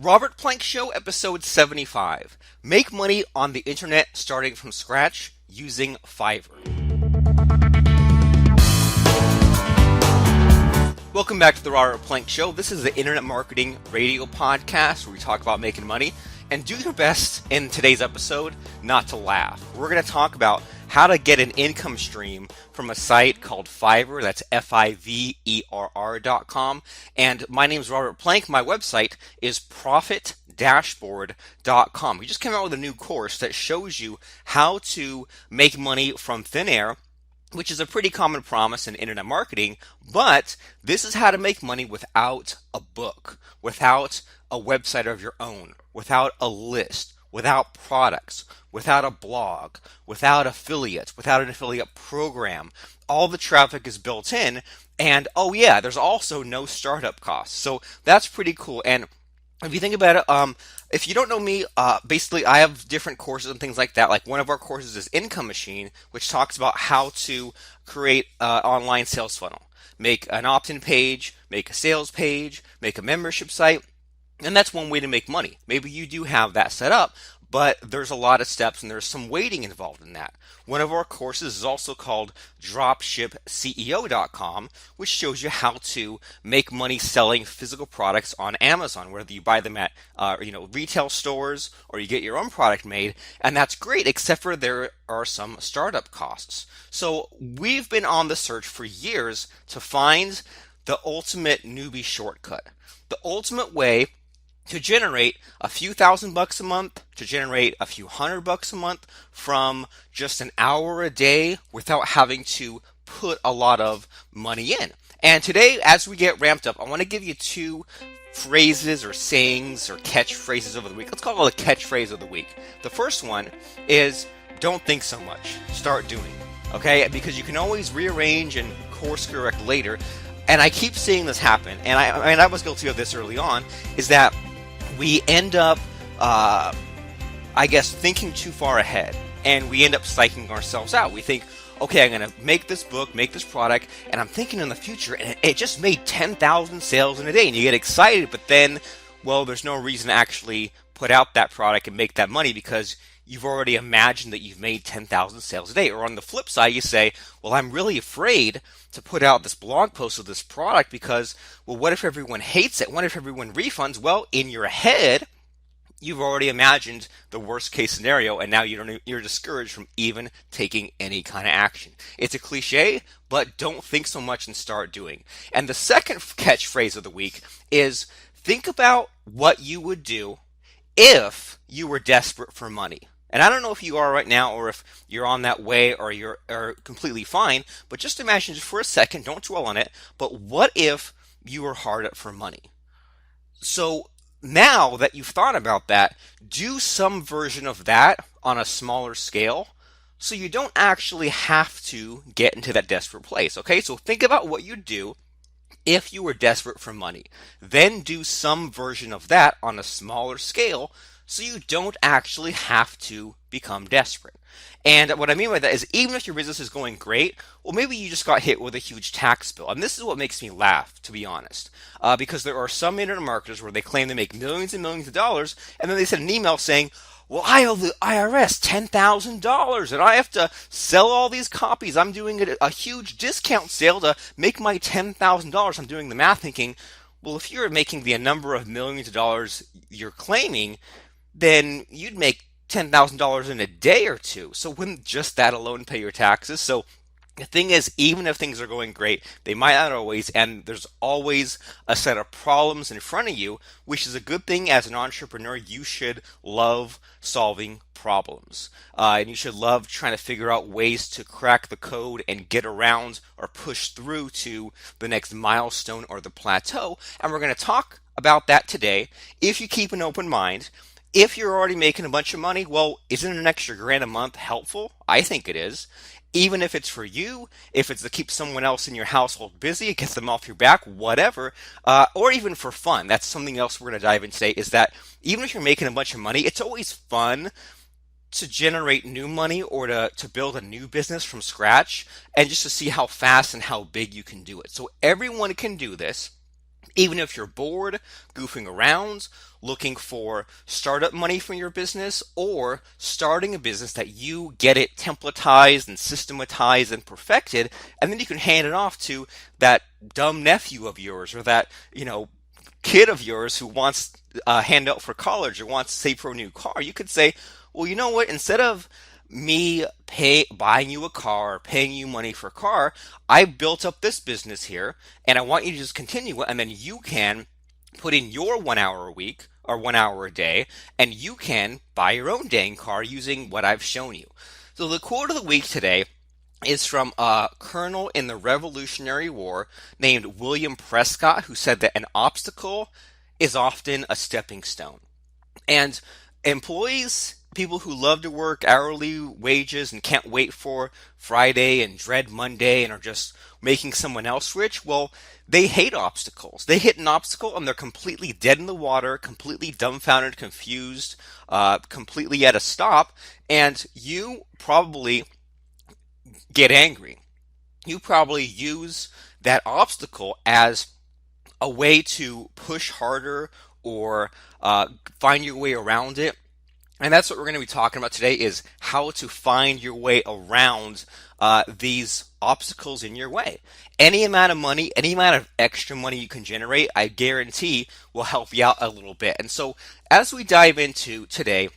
Robert Plank Show, episode 75. Make money on the internet starting from scratch using Fiverr. Welcome back to the Robert Plank Show. This is the Internet Marketing Radio Podcast where we talk about making money. And do your best in today's episode not to laugh. We're going to talk about how to get an income stream from a site called Fiverr. That's Fiverr.com. And my name is Robert Plank. My website is profitdashboard.com. We just came out with a new course that shows you how to make money from thin air, which is a pretty common promise in internet marketing, but this is how to make money without a book, without a website of your own, without a list, without products, without a blog, without affiliates, without an affiliate program. All the traffic is built in, and oh yeah, there's also no startup costs. So that's pretty cool. And if you think about it, if you don't know me, basically I have different courses and things like that. Like one of our courses is Income Machine, which talks about how to create an online sales funnel, make an opt-in page, make a sales page, make a membership site. And that's one way to make money. Maybe you do have that set up, but there's a lot of steps and there's some waiting involved in that. One of our courses is also called dropshipceo.com, which shows you how to make money selling physical products on Amazon, whether you buy them at retail stores or you get your own product made. And that's great, except for there are some startup costs. So we've been on the search for years to find the ultimate newbie shortcut, the ultimate way to generate a few $1,000s a month, to generate a few $100s a month from just an hour a day without having to put a lot of money in. And today, as we get ramped up, I want to give you two phrases or sayings or catchphrases of the week. Let's call it a catchphrase of the week. The first one is, don't think so much, start doing. Okay? Because you can always rearrange and course correct later. And I keep seeing this happen, and I was guilty of this early on, is that we end up, thinking too far ahead, and we end up psyching ourselves out. We think, okay, I'm going to make this book, make this product, and I'm thinking in the future, and it just made 10,000 sales in a day, and you get excited, but then, well, there's no reason to actually put out that product and make that money because you've already imagined that you've made 10,000 sales a day. Or on the flip side, you say, well, I'm really afraid to put out this blog post of this product because, well, what if everyone hates it? What if everyone refunds? Well, in your head, you've already imagined the worst case scenario, and now you're discouraged from even taking any kind of action. It's a cliche, but don't think so much and start doing. And the second catchphrase of the week is, think about what you would do if you were desperate for money. And I don't know if you are right now or if you're on that way or you're completely fine, but just imagine just for a second, don't dwell on it, but what if you were hard up for money? So now that you've thought about that, do some version of that on a smaller scale so you don't actually have to get into that desperate place, okay? So think about what you'd do if you were desperate for money. Then do some version of that on a smaller scale so you don't actually have to become desperate. And what I mean by that is even if your business is going great, well, maybe you just got hit with a huge tax bill. And this is what makes me laugh, to be honest, because there are some internet marketers where they claim they make millions and millions of dollars, and then they send an email saying, well, I owe the IRS $10,000 and I have to sell all these copies. I'm doing a huge discount sale to make my $10,000. I'm doing the math thinking, well, if you're making the number of millions of dollars you're claiming, then you'd make $10,000 in a day or two. So wouldn't just that alone pay your taxes? So the thing is, even if things are going great, they might not always, and there's always a set of problems in front of you, which is a good thing. As an entrepreneur, you should love solving problems. And you should love trying to figure out ways to crack the code and get around or push through to the next milestone or the plateau. And we're going to talk about that today. If you keep an open mind, if you're already making a bunch of money, well, isn't an extra grand a month helpful? I think it is. Even if it's for you, if it's to keep someone else in your household busy, it gets them off your back, whatever, or even for fun. That's something else we're going to dive into today, is that even if you're making a bunch of money, it's always fun to generate new money or to build a new business from scratch and just to see how fast and how big you can do it. So everyone can do this. Even if you're bored, goofing around, looking for startup money from your business, or starting a business that you get it templatized and systematized and perfected, and then you can hand it off to that dumb nephew of yours or that, kid of yours who wants a handout for college or wants to save for a new car. You could say, well, you know what? Instead of me buying you a car, paying you money for a car, I built up this business here, and I want you to just continue it, and then you can put in your 1 hour a week or 1 hour a day, and you can buy your own dang car using what I've shown you. So the quote of the week today is from a colonel in the Revolutionary War named William Prescott, who said that an obstacle is often a stepping stone. And employees, people who love to work hourly wages and can't wait for Friday and dread Monday and are just making someone else rich, well, they hate obstacles. They hit an obstacle and they're completely dead in the water, completely dumbfounded, confused, completely at a stop. And you probably get angry. You probably use that obstacle as a way to push harder or find your way around it. And that's what we're going to be talking about today is how to find your way around these obstacles in your way. Any amount of money, any amount of extra money you can generate, I guarantee will help you out a little bit. And so as we dive into today,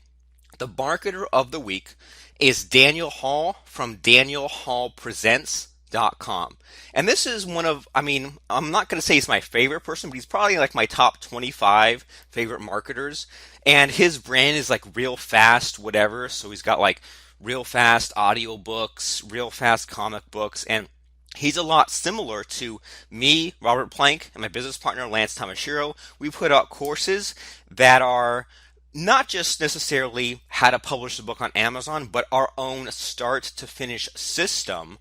the marketer of the week is Daniel Hall from DanielHallPresents.com. And this is one of, I'm not going to say he's my favorite person, but he's probably like my top 25 favorite marketers. And his brand is like real fast, whatever. So he's got like real fast audiobooks, real fast comic books, and he's a lot similar to me, Robert Plank, and my business partner, Lance Tamashiro. We put out courses that are not just necessarily how to publish a book on Amazon, but our own start to finish system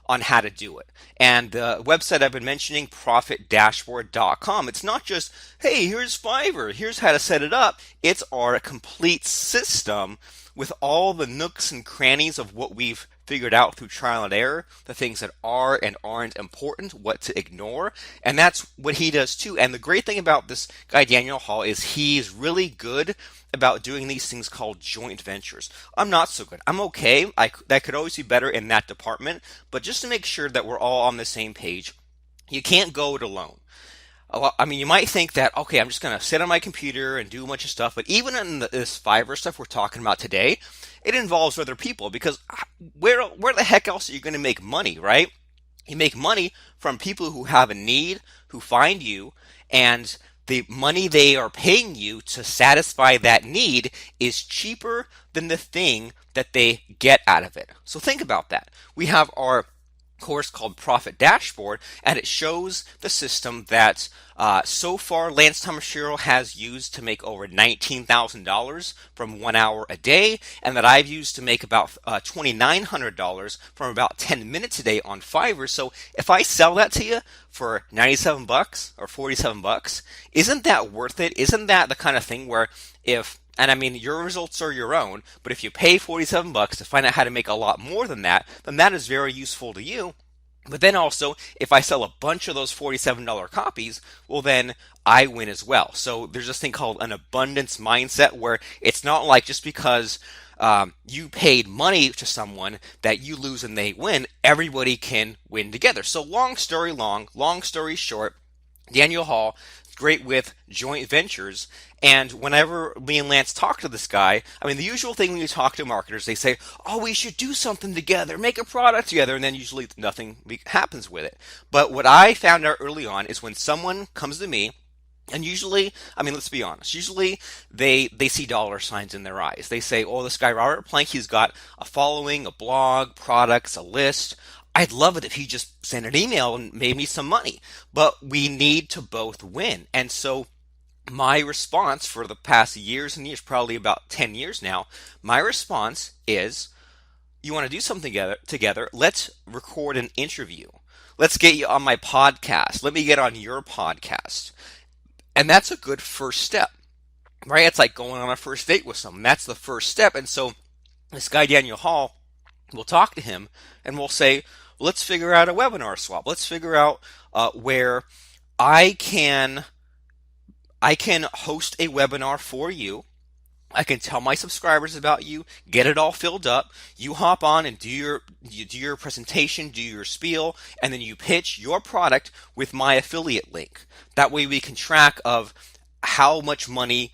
on how to do it. And the website I've been mentioning, profitdashboard.com, it's not just, hey, here's Fiverr, here's how to set it up. It's our complete system with all the nooks and crannies of what we've figured out through trial and error, the things that are and aren't important, what to ignore, and that's what he does too. And the great thing about this guy, Daniel Hall, is he's really good about doing these things called joint ventures. I'm not so good. I'm okay. That could always be better in that department, but just to make sure that we're all on the same page, you can't go it alone. You might think that, okay, I'm just going to sit on my computer and do a bunch of stuff, but even in this Fiverr stuff we're talking about today, it involves other people because where the heck else are you going to make money, right? You make money from people who have a need, who find you, and the money they are paying you to satisfy that need is cheaper than the thing that they get out of it. So think about that. We have our course called Profit Dashboard, and it shows the system that so far Lance Tamashiro has used to make over $19,000 from 1 hour a day, and that I've used to make about $2,900 from about 10 minutes a day on Fiverr. So if I sell that to you for $97 or $47, isn't that worth it? Isn't that the kind of thing where your results are your own, but if you pay $47 to find out how to make a lot more than that, then that is very useful to you. But then also, if I sell a bunch of those $47 copies, well then I win as well. So there's this thing called an abundance mindset where it's not like just because you paid money to someone that you lose and they win, everybody can win together. So long story short, Daniel Hall, great with joint ventures. And whenever me and Lance talk to this guy, the usual thing when you talk to marketers, they say, oh, we should do something together, make a product together, and then usually nothing happens with it. But what I found out early on is when someone comes to me, and usually, let's be honest, usually they see dollar signs in their eyes. They say, oh, this guy, Robert Plank, he's got a following, a blog, products, a list. I'd love it if he just sent an email and made me some money. But we need to both win. And so my response for the past years and years, probably about 10 years now, my response is, you want to do something together, let's record an interview. Let's get you on my podcast. Let me get on your podcast. And that's a good first step, right? It's like going on a first date with someone. That's the first step. And so this guy, Daniel Hall, we'll talk to him and we'll say, let's figure out a webinar swap. Let's figure out where I can I can host a webinar for you. I can tell my subscribers about you, get it all filled up. You hop on and you do your presentation, do your spiel, and then you pitch your product with my affiliate link. That way we can track of how much money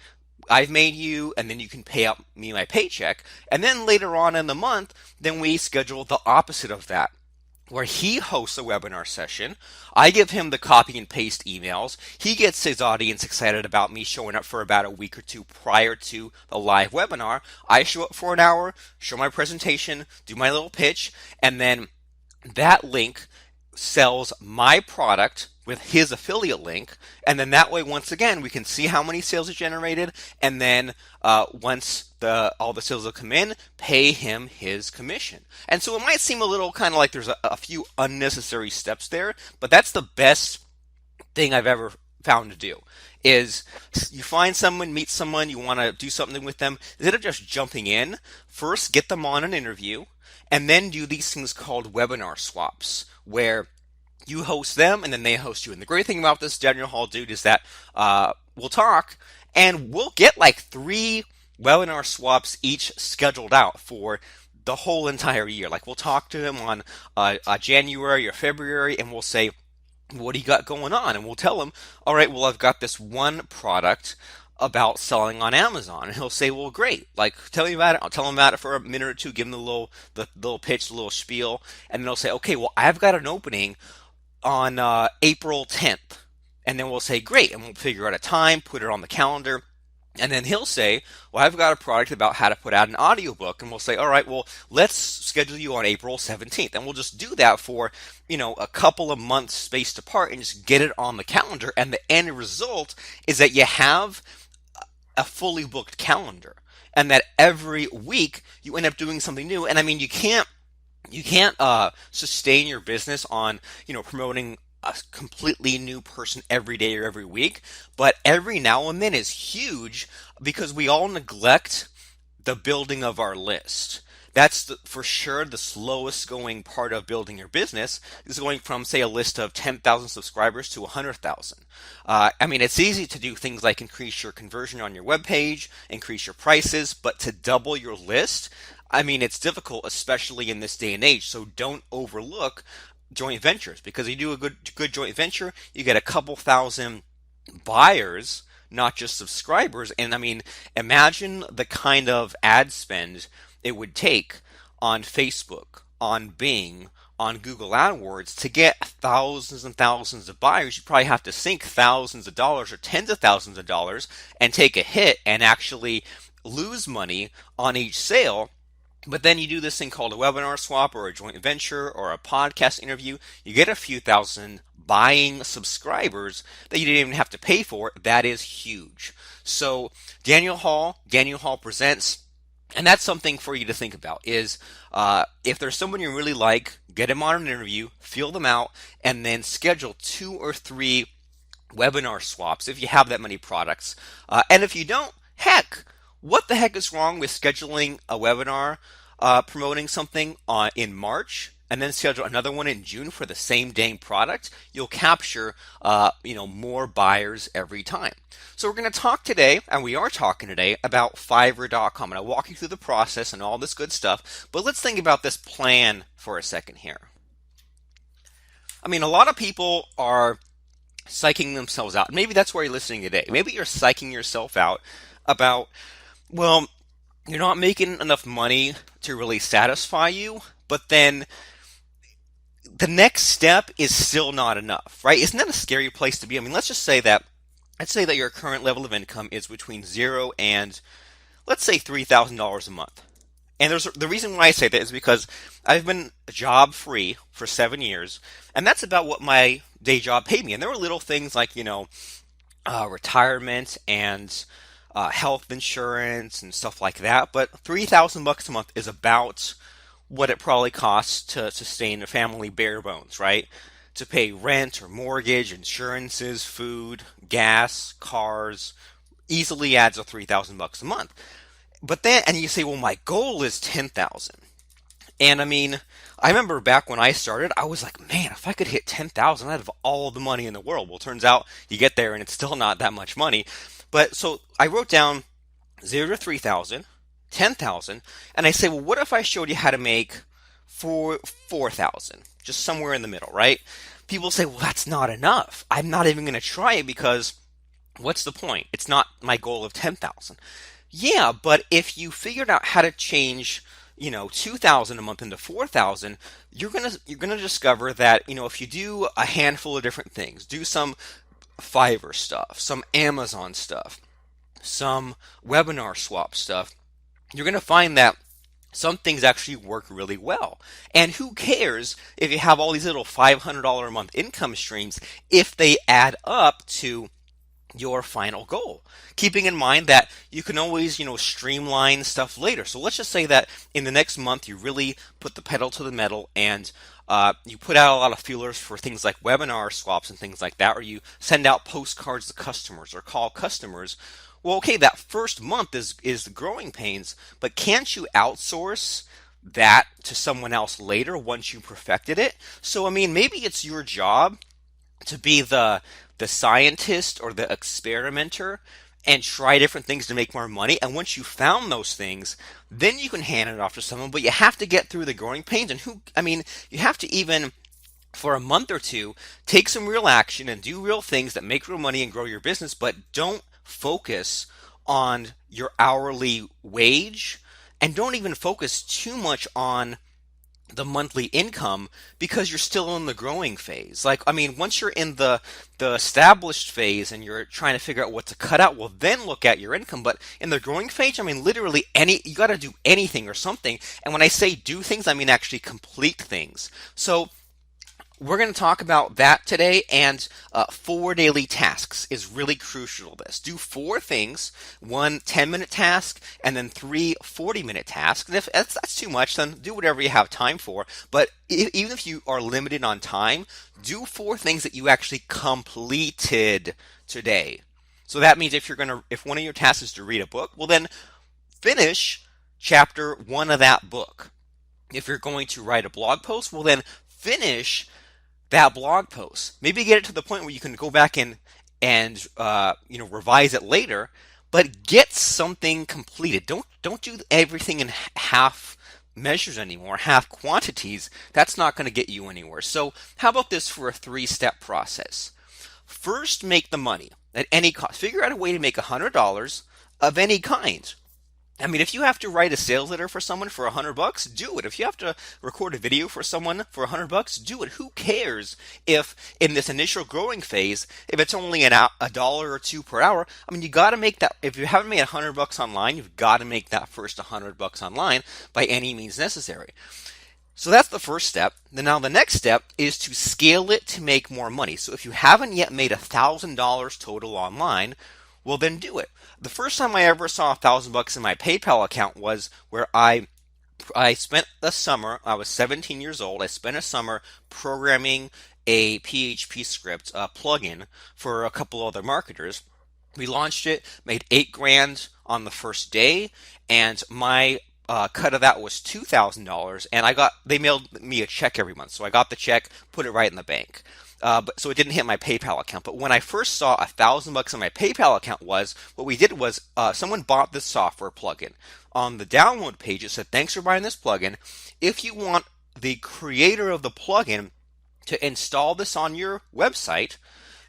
I've made you, and then you can pay out me my paycheck. And then later on in the month, then we schedule the opposite of that, where he hosts a webinar session. I give him the copy and paste emails. He gets his audience excited about me showing up for about a week or two prior to the live webinar. I show up for an hour, show my presentation, do my little pitch, and then that link sells my product with his affiliate link, and then that way, once again, we can see how many sales are generated, and then once all the sales will come in, pay him his commission. And so it might seem a little kind of like there's a few unnecessary steps there, but that's the best thing I've ever found to do. Is you find someone, meet someone, you want to do something with them, instead of just jumping in, first get them on an interview, and then do these things called webinar swaps, where you host them and then they host you. And the great thing about this Daniel Hall dude is that we'll talk and we'll get like 3 webinar swaps each scheduled out for the whole entire year. Like we'll talk to him on January or February, and we'll say, what do you got going on? And we'll tell him, all right, well, I've got this one product about selling on Amazon. And he'll say, well, great. Like, tell me about it. I'll tell him about it for a minute or two, give him the little pitch, the little spiel. And then he'll say, okay, well, I've got an opening on April 10th. And then we'll say, great. And we'll figure out a time, put it on the calendar. And then he'll say, well, I've got a product about how to put out an audiobook. And we'll say, all right, well, let's schedule you on April 17th. And we'll just do that for, a couple of months spaced apart and just get it on the calendar. And the end result is that you have a fully booked calendar, and that every week you end up doing something new. And I mean, you can't sustain your business on promoting a completely new person every day or every week, but every now and then is huge, because we all neglect the building of our list. That's for sure the slowest going part of building your business, is going from, say, a list of 10,000 subscribers to 100,000. I mean, it's easy to do things like increase your conversion on your webpage, increase your prices, but to double your list, I mean, it's difficult, especially in this day and age. So don't overlook joint ventures, because you do a good joint venture, you get a couple thousand buyers, not just subscribers. And I mean, imagine the kind of ad spend it would take on Facebook, on Bing, on Google AdWords to get thousands and thousands of buyers. You probably have to sink thousands of dollars or tens of thousands of dollars and take a hit and actually lose money on each sale. But then you do this thing called a webinar swap or a joint venture or a podcast interview. You get a few thousand buying subscribers that you didn't even have to pay for. That is huge. So Daniel Hall Presents, and that's something for you to think about, is if there's someone you really like, get them on an interview, feel them out, and then schedule 2 or 3 webinar swaps if you have that many products. And if you don't, heck, what the heck is wrong with scheduling a webinar promoting something in March and then schedule another one in June for the same dang product? You'll capture more buyers every time. So we're going to talk today, and we are talking today, about Fiverr.com. And I'll walk you through the process and all this good stuff. But let's think about this plan for a second here. I mean, a lot of people are psyching themselves out. Maybe that's why you're listening today. Maybe you're psyching yourself out about, well, you're not making enough money to really satisfy you, but then the next step is still not enough, right? Isn't that a scary place to be? I mean, let's say that your current level of income is between 0 and, let's say, $3,000 a month. And the reason why I say that is because I've been job free for 7 years, and that's about what my day job paid me. And there were little things like, retirement and health insurance and stuff like that. But $3,000 a month is about what it probably costs to sustain a family bare bones, right? To pay rent or mortgage, insurances, food, gas, cars, easily adds up $3,000 a month. But then, and you say, well, my goal is $10,000. And I mean, I remember back when I started, I was like, man, if I could hit 10,000, I'd have all the money in the world. Well, turns out you get there and it's still not that much money. But so I wrote down 0 to 3,000, 10,000, and I say, well, what if I showed you how to make 4,000, just somewhere in the middle, right? People say, well, that's not enough. I'm not even going to try it because what's the point? It's not my goal of 10,000. Yeah, but if you figured out how to change, 2,000 a month into 4,000, you're gonna discover that, if you do a handful of different things, do some Fiverr stuff, some Amazon stuff, some webinar swap stuff, you're gonna find that some things actually work really well. And who cares if you have all these little $500 a month income streams if they add up to your final goal, keeping in mind that you can always streamline stuff later. So let's just say that in the next month you really put the pedal to the metal and you put out a lot of feelers for things like webinar swaps and things like that, or you send out postcards to customers or call customers. Well, okay, that first month is the growing pains, but can't you outsource that to someone else later once you perfected it? So I mean, maybe it's your job to be the scientist or the experimenter and try different things to make more money. And once you found those things, then you can hand it off to someone. But you have to get through the growing pains. And you have to even for a month or two take some real action and do real things that make real money and grow your business. But don't focus on your hourly wage and don't even focus too much on the monthly income because you're still in the growing phase. Like, I mean, once you're in the established phase and you're trying to figure out what to cut out, well, then look at your income. But in the growing phase, I mean, literally you got to do anything or something. And when I say do things, I mean actually complete things. So we're going to talk about that today, and 4 daily tasks is really crucial to this. Do 4 things, one 10-minute task, and then 3 40-minute tasks. And if that's too much, then do whatever you have time for. But even if you are limited on time, do 4 things that you actually completed today. So that means if one of your tasks is to read a book, well then finish chapter 1 of that book. If you're going to write a blog post, well then finish that blog post. Maybe get it to the point where you can go back and revise it later, but get something completed. Don't do everything in half measures anymore, half quantities. That's not going to get you anywhere. So how about this for a 3-step process? First, make the money at any cost. Figure out a way to make $100 of any kind. I mean, if you have to write a sales letter for someone for $100, do it. If you have to record a video for someone for $100, do it. Who cares if in this initial growing phase, if it's only a dollar or two per hour? I mean, you got to make that. If you haven't made $100 online, you've got to make that first $100 online by any means necessary. So that's the first step. Then now the next step is to scale it to make more money. So if you haven't yet made $1,000 total online, well then do it. The first time I ever saw $1,000 in my PayPal account was where I spent a summer. I was 17 years old. I spent a summer programming a PHP script, a plugin for a couple other marketers. We launched it, made $8,000 on the first day, and my cut of that was $2,000, and they mailed me a check every month. So I got the check, put it right in the bank. So it didn't hit my PayPal account. But when I first saw $1,000 in my PayPal account what we did was someone bought this software plugin. On the download page, it said, "Thanks for buying this plugin. If you want the creator of the plugin to install this on your website,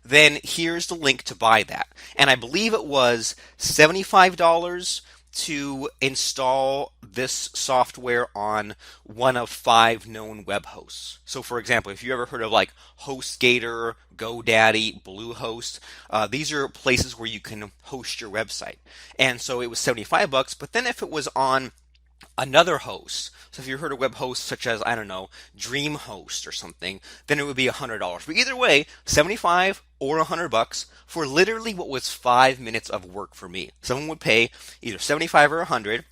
then here's the link to buy that." And I believe it was $75 to install this software on one of 5 known web hosts. So for example, if you ever heard of like HostGator, GoDaddy, Bluehost, these are places where you can host your website. And so it was $75, but then if it was on another host, so if you heard of web hosts such as, I don't know, DreamHost or something, then it would be $100. But either way, $75 or $100 for literally what was 5 minutes of work for me. Someone would pay either $75 or $100,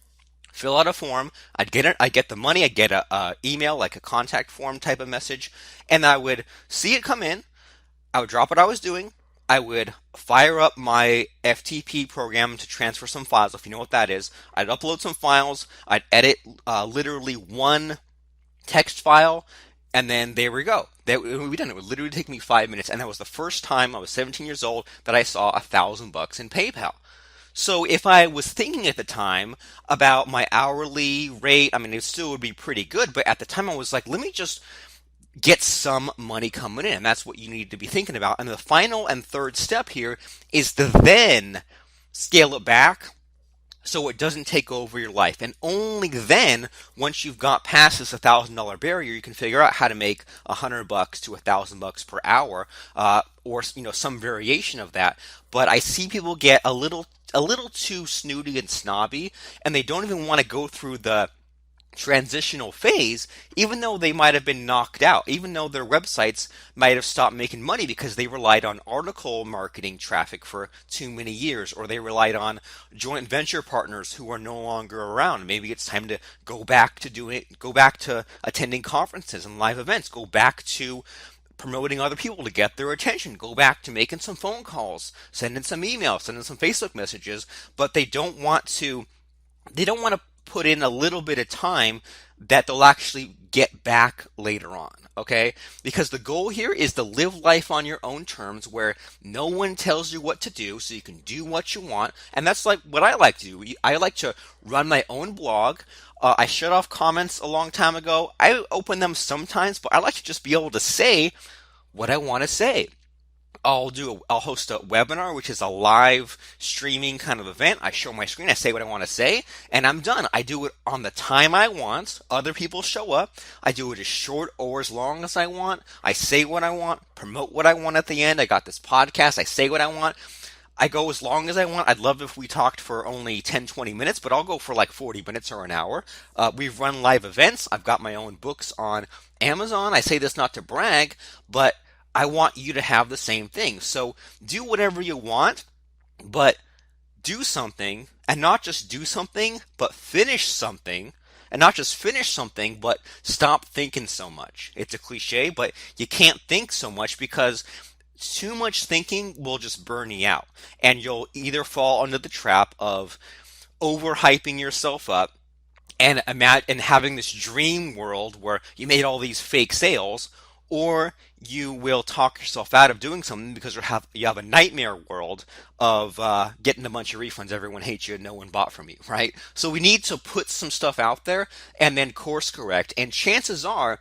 fill out a form, I'd get the money, I'd get a email, like a contact form type of message, and I would see it come in, I would drop what I was doing, I would fire up my FTP program to transfer some files, if you know what that is. I'd upload some files, I'd edit literally one text file, and then there we go. That would be done. It would literally take me 5 minutes, and that was the first time I was 17 years old that I saw $1,000 in PayPal. So if I was thinking at the time about my hourly rate, I mean, it still would be pretty good, but at the time I was like, let me just get some money coming in. And that's what you need to be thinking about. And the final and third step here is to then scale it back so it doesn't take over your life. And only then, once you've got past this $1,000 barrier, you can figure out how to make $100 to $1,000 per hour, or some variation of that. But I see people get a little too snooty and snobby, and they don't even want to go through the transitional phase, even though they might have been knocked out, even though their websites might have stopped making money because they relied on article marketing traffic for too many years, or they relied on joint venture partners who are no longer around. Maybe it's time to go back to attending conferences and live events, go back to promoting other people to get their attention, go back to making some phone calls, sending some emails, sending some Facebook messages, but they don't want to put in a little bit of time that they'll actually get back later on. Okay? Because the goal here is to live life on your own terms where no one tells you what to do, so you can do what you want. And that's like what I like to do. I like to run my own blog. I shut off comments a long time ago. I open them sometimes, but I like to just be able to say what I want to say. I'll host a webinar, which is a live streaming kind of event. I show my screen, I say what I want to say, and I'm done. I do it on the time I want. Other people show up. I do it as short or as long as I want. I say what I want, promote what I want at the end. I got this podcast. I say what I want. I go as long as I want. I'd love if we talked for only 10, 20 minutes, but I'll go for like 40 minutes or an hour. We've run live events. I've got my own books on Amazon. I say this not to brag, but I want you to have the same thing. So do whatever you want, but do something, and not just do something, but finish something. And not just finish something, but stop thinking so much. It's a cliche, but you can't think so much because too much thinking will just burn you out. And you'll either fall under the trap of overhyping yourself up and having this dream world where you made all these fake sales, or you will talk yourself out of doing something because you have a nightmare world of getting a bunch of refunds. Everyone hates you and no one bought from you, right? So we need to put some stuff out there and then course correct. And chances are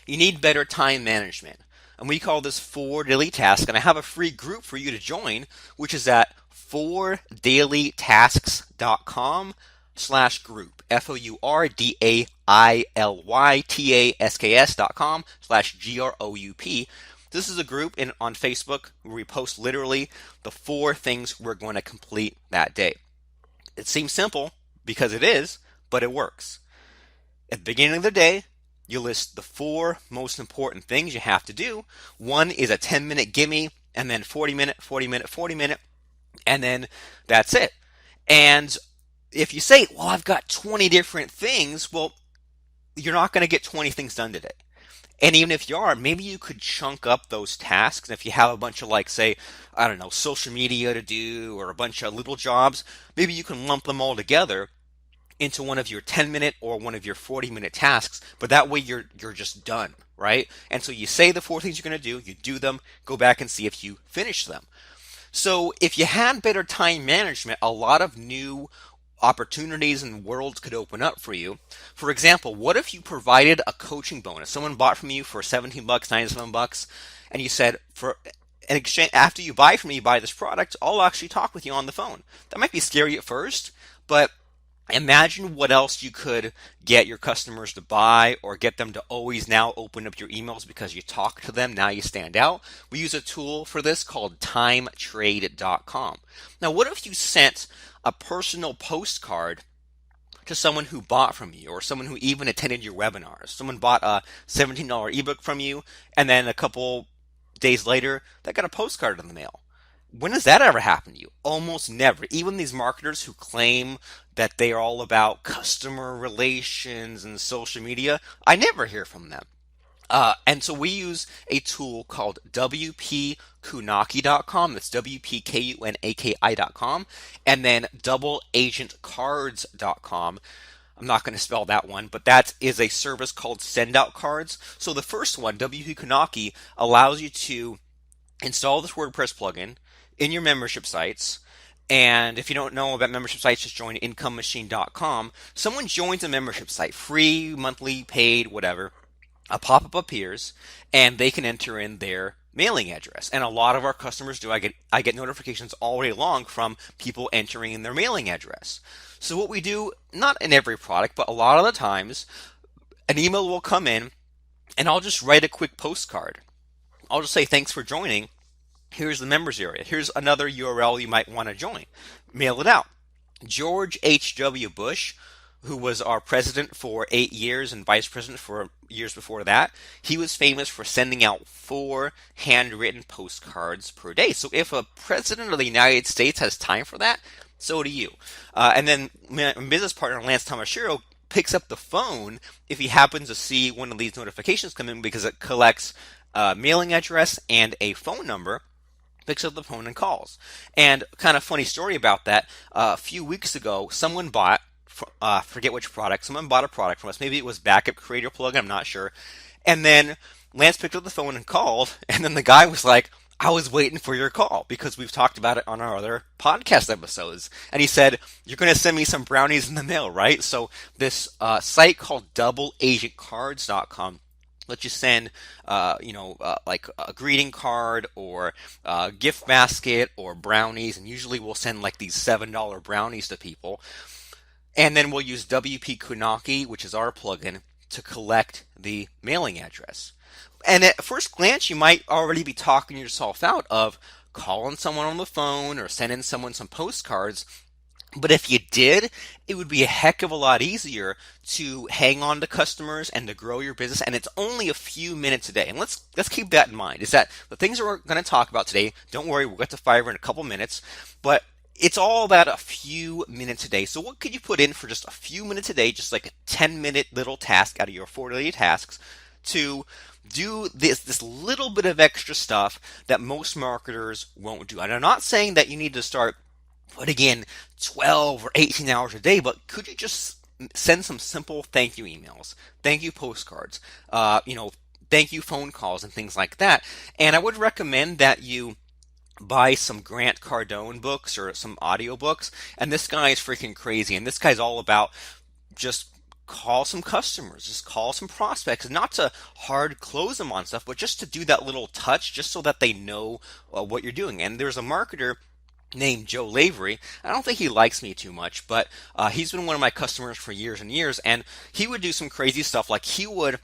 you need better time management. And we call this 4 daily tasks. And I have a free group for you to join, which is at 4dailytasks.com/group. FOURDAILYTASKS.com/GROUP. This is a group on Facebook where we post literally the 4 things we're going to complete that day. It seems simple because it is, but it works. At the beginning of the day, you list the 4 most important things you have to do. One is a 10-minute gimme, and then 40-minute, 40-minute, 40-minute, and then that's it. And if you say, well, I've got 20 different things, well, you're not going to get 20 things done today. And even if you are, maybe you could chunk up those tasks. And if you have a bunch of, like, say, I don't know, social media to do or a bunch of little jobs, maybe you can lump them all together into one of your 10-minute or one of your 40-minute tasks. But that way you're just done, right? And so you say the 4 things you're going to do, you do them, go back and see if you finish them. So if you had better time management, a lot of new opportunities and worlds could open up for you. For example, what if you provided a coaching bonus? Someone bought from you for $17, $97, and you said, for an exchange, after you buy from me, you buy this product, I'll actually talk with you on the phone. That might be scary at first, but imagine what else you could get your customers to buy, or get them to always now open up your emails because you talk to them. Now you stand out. We use a tool for this called timetrade.com. Now, what if you sent a personal postcard to someone who bought from you, or someone who even attended your webinars? Someone bought a $17 ebook from you, and then a couple days later, they got a postcard in the mail. When does that ever happen to you? Almost never. Even these marketers who claim that they are all about customer relations and social media, I never hear from them. And so we use a tool called WPKunaki.com. That's WPKUNAKI.com. And then doubleagentcards.com. I'm not going to spell that one, but that is a service called Send Out Cards. So the first one, WP Kanaki, allows you to install this WordPress plugin in your membership sites. And if you don't know about membership sites, just join incomemachine.com. Someone joins a membership site, free, monthly, paid, whatever. A pop-up appears, and they can enter in their mailing address. And a lot of our customers do. I get notifications all day long from people entering in their mailing address. So what we do, not in every product, but a lot of the times, an email will come in, and I'll just write a quick postcard. I'll just say, thanks for joining. Here's the members area. Here's another URL you might want to join. Mail it out. George H.W. Bush, who was our president for 8 years and vice president for years before that, he was famous for sending out 4 handwritten postcards per day. So if a president of the United States has time for that, so do you. And then my business partner, Lance Tomashiro, picks up the phone if he happens to see one of these notifications come in, because it collects a mailing address and a phone number, picks up the phone and calls. And kind of funny story about that, a few weeks ago, someone bought, forget which product, someone bought a product from us. Maybe it was Backup Creator Plugin, I'm not sure. And then Lance picked up the phone and called, and then the guy was like, I was waiting for your call, because we've talked about it on our other podcast episodes. And he said, you're going to send me some brownies in the mail, right? So this site called doubleagentcards.com lets you send, like a greeting card or a gift basket or brownies. And usually we'll send like these $7 brownies to people. And then we'll use WP Kunaki, which is our plugin, to collect the mailing address. And at first glance, you might already be talking yourself out of calling someone on the phone or sending someone some postcards. But if you did, it would be a heck of a lot easier to hang on to customers and to grow your business. And it's only a few minutes a day. And let's keep that in mind, is that the things that we're going to talk about today, don't worry, we'll get to Fiverr in a couple minutes, but it's all about a few minutes a day. So what could you put in for just a few minutes a day, just like a 10-minute little task out of your 4 daily tasks, to do this little bit of extra stuff that most marketers won't do? And I'm not saying that you need to start putting in 12 or 18 hours a day, but could you just send some simple thank you emails, thank you postcards, thank you phone calls and things like that? And I would recommend that you buy some Grant Cardone books or some audio books. And this guy is freaking crazy. And this guy's all about just call some customers, just call some prospects, not to hard close them on stuff, but just to do that little touch, just so that they know what you're doing. And there's a marketer named Joe Lavery. I don't think he likes me too much, but he's been one of my customers for years and years. And he would do some crazy stuff. Like he would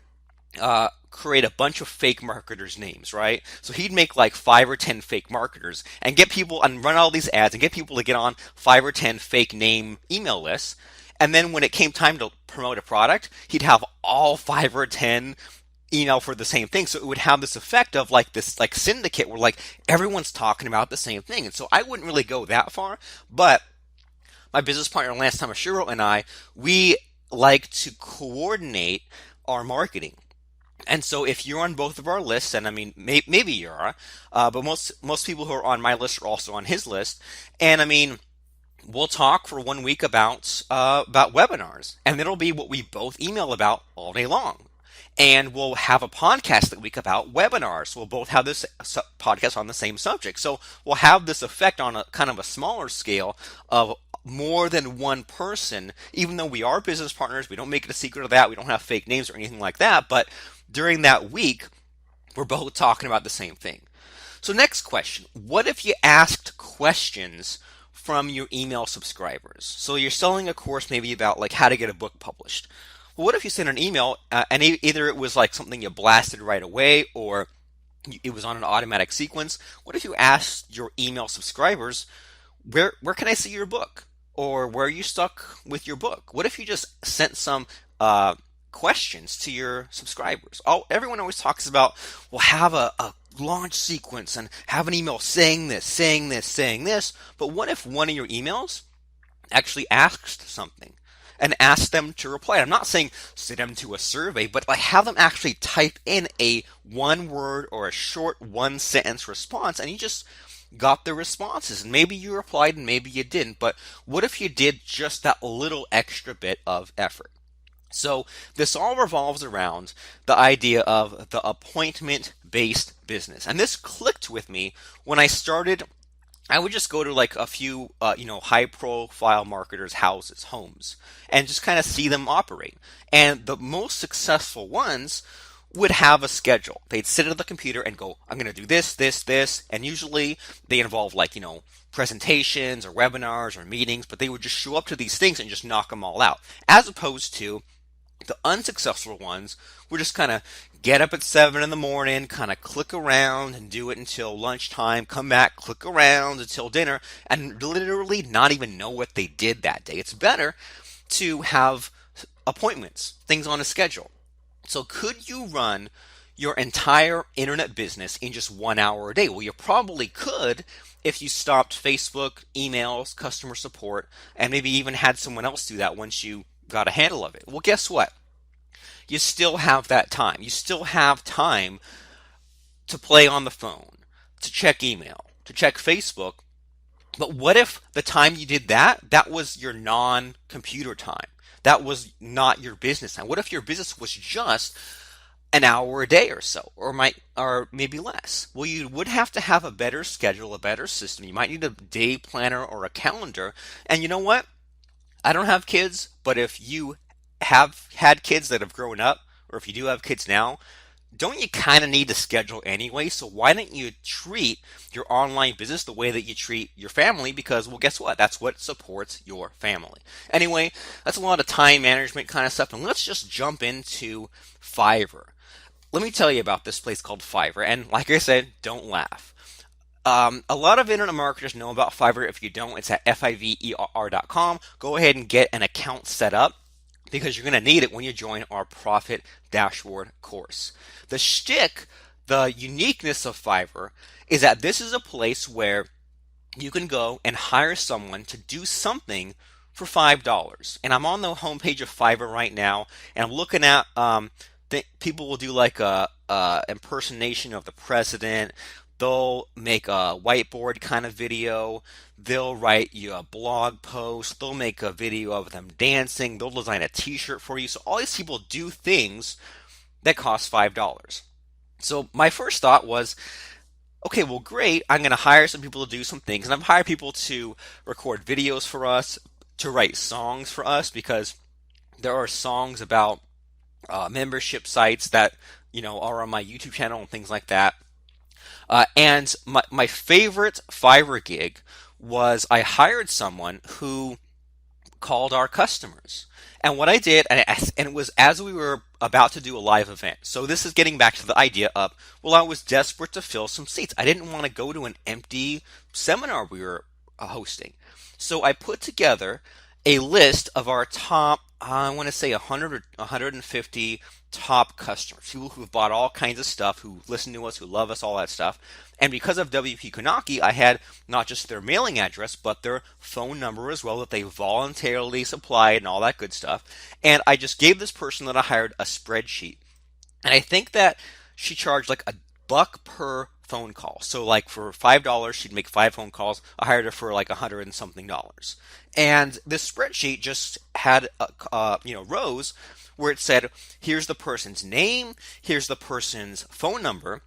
create a bunch of fake marketers' names, right? So he'd make like 5 or 10 fake marketers and get people and run all these ads and get people to get on 5 or 10 fake name email lists. And then when it came time to promote a product, he'd have all 5 or 10 email for the same thing. So it would have this effect of like this like syndicate where like everyone's talking about the same thing. And so I wouldn't really go that far, but my business partner Lance Tomashiro and I, we like to coordinate our marketing. And so if you're on both of our lists, and I mean, maybe you are, but most people who are on my list are also on his list. And I mean, we'll talk for 1 week about webinars, and it'll be what we both email about all day long. And we'll have a podcast that week about webinars. So we'll both have this podcast on the same subject. So we'll have this effect on a kind of a smaller scale of more than one person, even though we are business partners. We don't make it a secret of that. We don't have fake names or anything like that. But during that week, we're both talking about the same thing. So next question, what if you asked questions from your email subscribers? So you're selling a course maybe about like how to get a book published. Well, what if you sent an email and either it was like something you blasted right away or it was on an automatic sequence? What if you asked your email subscribers, where can I see your book? Or where are you stuck with your book? What if you just sent some questions to your subscribers? Everyone always talks about, well, have a launch sequence and have an email saying this, saying this, saying this. But what if one of your emails actually asked something and asked them to reply? I'm not saying send them to a survey, but like have them actually type in a 1-word or a short 1-sentence response, and you just got the responses. And maybe you replied and maybe you didn't, but what if you did just that little extra bit of effort? So this all revolves around the idea of the appointment based business. And this clicked with me when I started. I would just go to like a few, high profile marketers' houses, homes, and just kind of see them operate. And the most successful ones would have a schedule. They'd sit at the computer and go, I'm going to do this, this, this. And usually they involve like, presentations or webinars or meetings, but they would just show up to these things and just knock them all out. As opposed to the unsuccessful ones would just kind of get up at 7 in the morning, kind of click around and do it until lunchtime, come back, click around until dinner, and literally not even know what they did that day. It's better to have appointments, things on a schedule. So could you run your entire internet business in just 1 hour a day? Well, you probably could if you stopped Facebook, emails, customer support, and maybe even had someone else do that once you got a handle of it. Well, guess what? You still have that time. You still have time to play on the phone, to check email, to check Facebook. But what if the time you did that, that was your non-computer time? That was not your business time. What if your business was just an hour a day or so, or maybe less? Well, you would have to have a better schedule, a better system. You might need a day planner or a calendar. And you know what? I don't have kids, but if you have had kids that have grown up, or if you do have kids now, don't you kind of need to schedule anyway? So why don't you treat your online business the way that you treat your family? Because, well, guess what? That's what supports your family. Anyway, that's a lot of time management kind of stuff. And let's just jump into Fiverr. Let me tell you about this place called Fiverr. And like I said, don't laugh. A lot of internet marketers know about Fiverr. If you don't, it's at fiverr.com. Go ahead and get an account set up because you're going to need it when you join our Profit Dashboard course. The shtick, the uniqueness of Fiverr is that this is a place where you can go and hire someone to do something for $5. And I'm on the homepage of Fiverr right now, and I'm looking at people will do like a impersonation of the president. They'll make a whiteboard kind of video. They'll write you a blog post. They'll make a video of them dancing. They'll design a t-shirt for you. So all these people do things that cost $5. So my first thought was, okay, well, great. I'm going to hire some people to do some things. And I've hired people to record videos for us, to write songs for us, because there are songs about membership sites that, are on my YouTube channel and things like that. And my favorite Fiverr gig was I hired someone who called our customers. And what I did, and it was as we were about to do a live event. So this is getting back to the idea of, well, I was desperate to fill some seats. I didn't want to go to an empty seminar we were hosting. So I put together a list of our top, I want to say 100 or 150 top customers, people who've bought all kinds of stuff, who listen to us, who love us, all that stuff. And because of WP Konaki, I had not just their mailing address, but their phone number as well that they voluntarily supplied and all that good stuff. And I just gave this person that I hired a spreadsheet. And I think that she charged like $1 per phone call. So like for $5, she'd make 5 phone calls. I hired her for like $100 and something. And this spreadsheet just had rows where it said, here's the person's name, here's the person's phone number,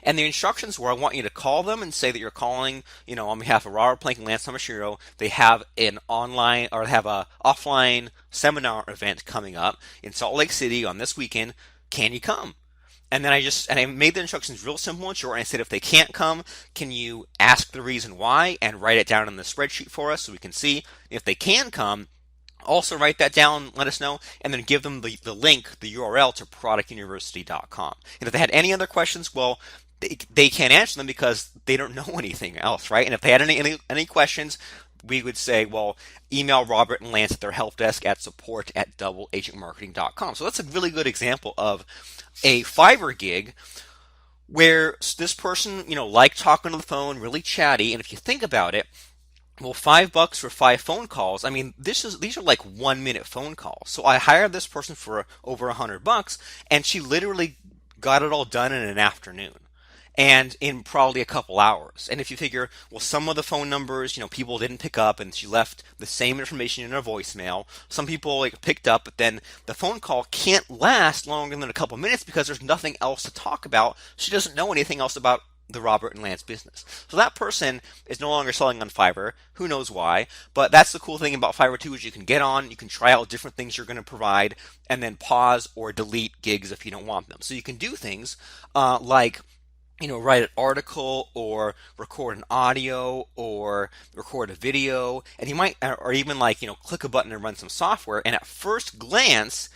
and the instructions were, I want you to call them and say that you're calling, on behalf of Robert Plank and Lance Tamashiro. They have an online, or have a offline seminar event coming up in Salt Lake City on this weekend. Can you come? And then I made the instructions real simple and short. And I said, if they can't come, can you ask the reason why and write it down in the spreadsheet for us so we can see? If they can come, also write that down, let us know, and then give them the link, the URL to productuniversity.com. And if they had any other questions, well, they can't answer them because they don't know anything else, right? And if they had any questions, we would say, well, email Robert and Lance at their help desk at support@doubleagentmarketing.com. So that's a really good example of a Fiverr gig where this person, liked talking on the phone, really chatty. And if you think about it, well, $5 for 5 phone calls. I mean, these are like 1-minute phone calls. So I hired this person for over $100, and she literally got it all done in an afternoon. and in probably a couple hours. And if you figure, well, some of the phone numbers, people didn't pick up and she left the same information in her voicemail. Some people like picked up, but then the phone call can't last longer than a couple minutes because there's nothing else to talk about. She doesn't know anything else about the Robert and Lance business. So that person is no longer selling on Fiverr. Who knows why? But that's the cool thing about Fiverr too, is you can get on, you can try out different things you're going to provide, and then pause or delete gigs if you don't want them. So you can do things like write an article or record an audio or record a video, and you might, or even like, click a button and run some software. And at first glance,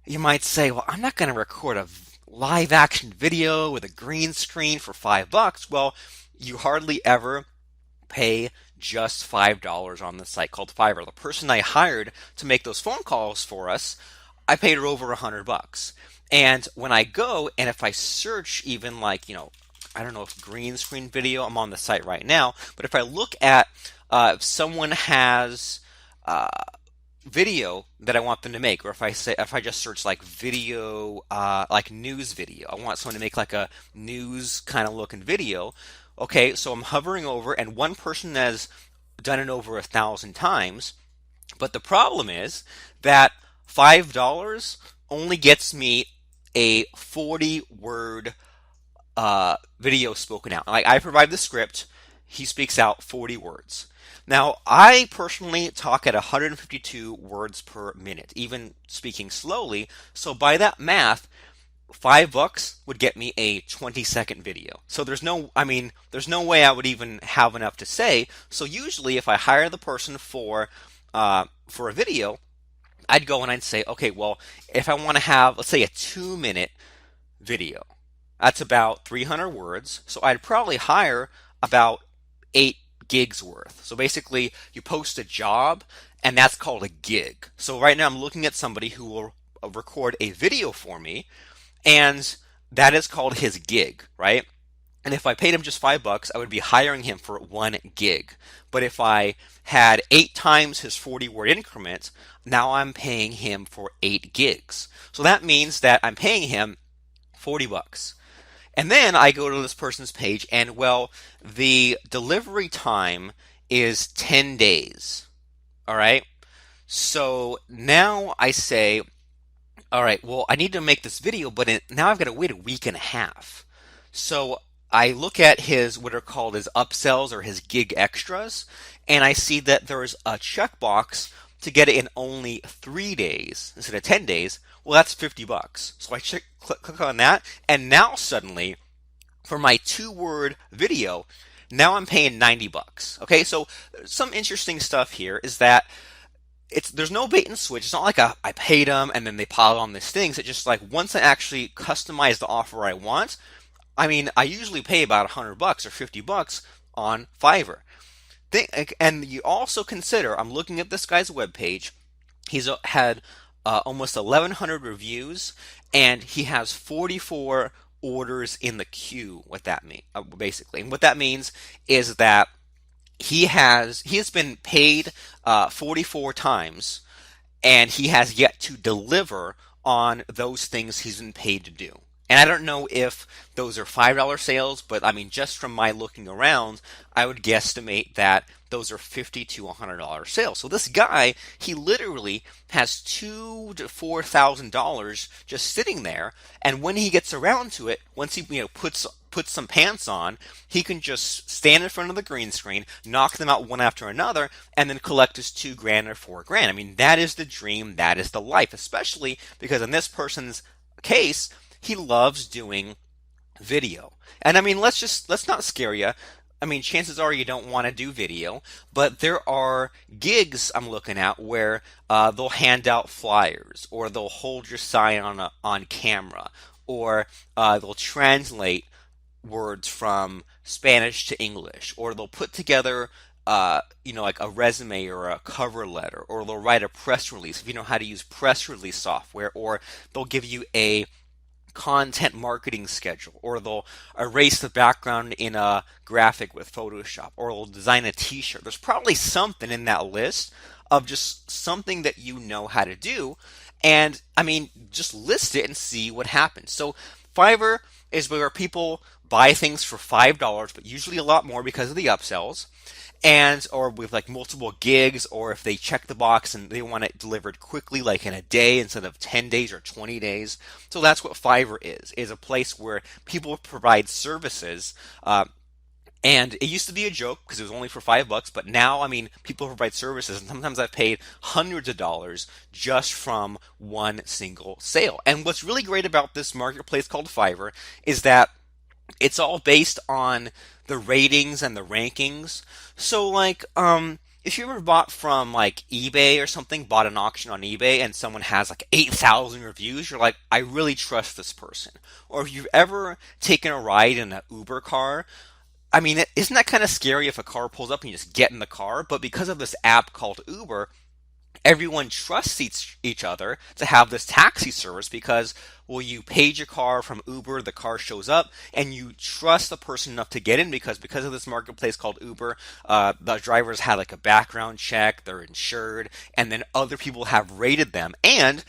you might say, well, I'm not going to record a live action video with a green screen for $5. Well, you hardly ever pay just $5 on the site called Fiverr. The person I hired to make those phone calls for us, I paid her over $100. And when I go and if I search even like, I don't know if green screen video, I'm on the site right now, but if I look at if someone has video that I want them to make, or if I just search like video, like news video, I want someone to make like a news kind of looking video. Okay, so I'm hovering over, and one person has done it over 1,000 times. But the problem is that $5 only gets me a 40-word video spoken out. Like, I provide the script, he speaks out 40 words. Now, I personally talk at 152 words per minute, even speaking slowly. So by that math, $5 would get me a 20-second video. So there's no way I would even have enough to say. So usually, if I hire the person for a video, I'd go and I'd say, okay, well, if I want to have, let's say, a 2-minute video, that's about 300 words. So I'd probably hire about 8 gigs worth. So basically, you post a job, and that's called a gig. So right now, I'm looking at somebody who will record a video for me, and that is called his gig, right? And if I paid him just $5, I would be hiring him for 1 gig. But if I had 8 times his 40-word increment, now I'm paying him for 8 gigs. So that means that I'm paying him $40. And then I go to this person's page, and well, the delivery time is 10 days. All right. So now I say, all right, well, I need to make this video, but now I've got to wait a week and a half. So I look at what are called his upsells or his gig extras, and I see that there's a checkbox to get it in only 3 days instead of 10 days. Well, that's $50. So I click on that, and now suddenly, for my 2-word video, now I'm paying $90. Okay, so some interesting stuff here is that there's no bait and switch. It's not like I paid them and then they piled on these things. It's just like once I actually customize the offer I want, I usually pay about $100 or $50 on Fiverr. And you also consider, I'm looking at this guy's webpage. He's had almost 1,100 reviews, and he has 44 orders in the queue. What that means, basically, and what that means is that he has been paid 44 times, and he has yet to deliver on those things he's been paid to do. And I don't know if those are $5 sales, but just from my looking around, I would guesstimate that those are $50 to $100 sales. So this guy, he literally has $2,000 to $4,000 just sitting there, and when he gets around to it, once he puts some pants on, he can just stand in front of the green screen, knock them out one after another, and then collect his $2,000 or $4,000. That is the dream. That is the life, especially because in this person's case, he loves doing video. And let's not scare you. Chances are you don't want to do video, but there are gigs I'm looking at where they'll hand out flyers, or they'll hold your sign on camera, or they'll translate words from Spanish to English, or they'll put together like a resume or a cover letter, or they'll write a press release if you know how to use press release software, or they'll give you a content marketing schedule, or they'll erase the background in a graphic with Photoshop, or they'll design a t-shirt. There's probably something in that list of just something that you know how to do, and just list it and see what happens. So Fiverr is where people buy things for $5, but usually a lot more because of the upsells. And or with like multiple gigs, or if they check the box and they want it delivered quickly, like in a day instead of 10 days or 20 days. So that's what Fiverr is a place where people provide services. And it used to be a joke because it was only for $5, but now, I mean, people provide services, and sometimes I've paid hundreds of dollars just from one single sale. And what's really great about this marketplace called Fiverr is that it's all based on the ratings and the rankings. So like if you ever bought from like eBay or something, bought an auction on eBay and someone has like 8,000 reviews, you're like, I really trust this person. Or if you've ever taken a ride in an Uber car, I mean, isn't that kind of scary if a car pulls up and you just get in the car? But because of this app called Uber, everyone trusts each other to have this taxi service because, well, you paid your car from Uber, the car shows up, and you trust the person enough to get in because of this marketplace called Uber, the drivers had like a background check, they're insured, and then other people have rated them, and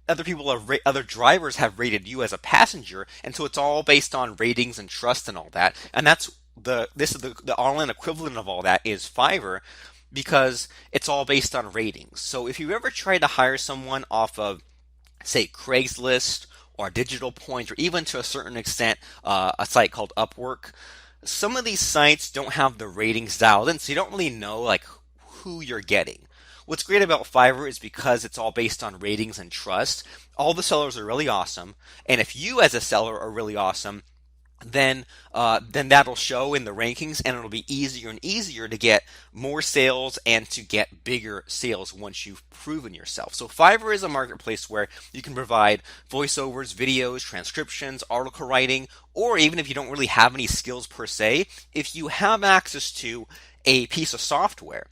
other drivers have rated you as a passenger, and so it's all based on ratings and trust and all that, and that's the online equivalent of all that is Fiverr because it's all based on ratings. So if you ever try to hire someone off of, say, Craigslist or Digital Point, or even to a certain extent a site called Upwork, some of these sites don't have the ratings dialed in, so you don't really know like who you're getting. What's great about Fiverr is because it's all based on ratings and trust, all the sellers are really awesome, and if you as a seller are really awesome, then that'll show in the rankings, and it'll be easier and easier to get more sales and to get bigger sales once you've proven yourself. So Fiverr is a marketplace where you can provide voiceovers, videos, transcriptions, article writing, or even if you don't really have any skills per se, if you have access to a piece of software,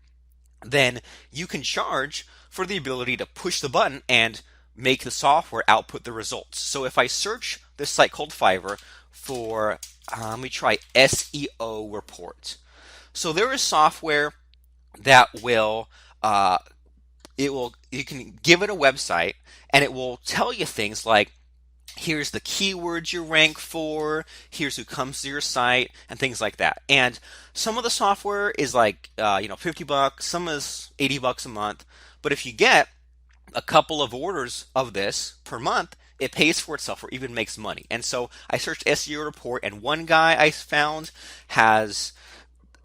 then you can charge for the ability to push the button and make the software output the results. So if I search this site called Fiverr for, let me try SEO report. So there is software that you can give it a website and it will tell you things like, here's the keywords you rank for, here's who comes to your site, and things like that. And some of the software is like, $50, some is $80 a month. But if you get a couple of orders of this per month, it pays for itself or even makes money. And so I searched SEO report, and one guy I found has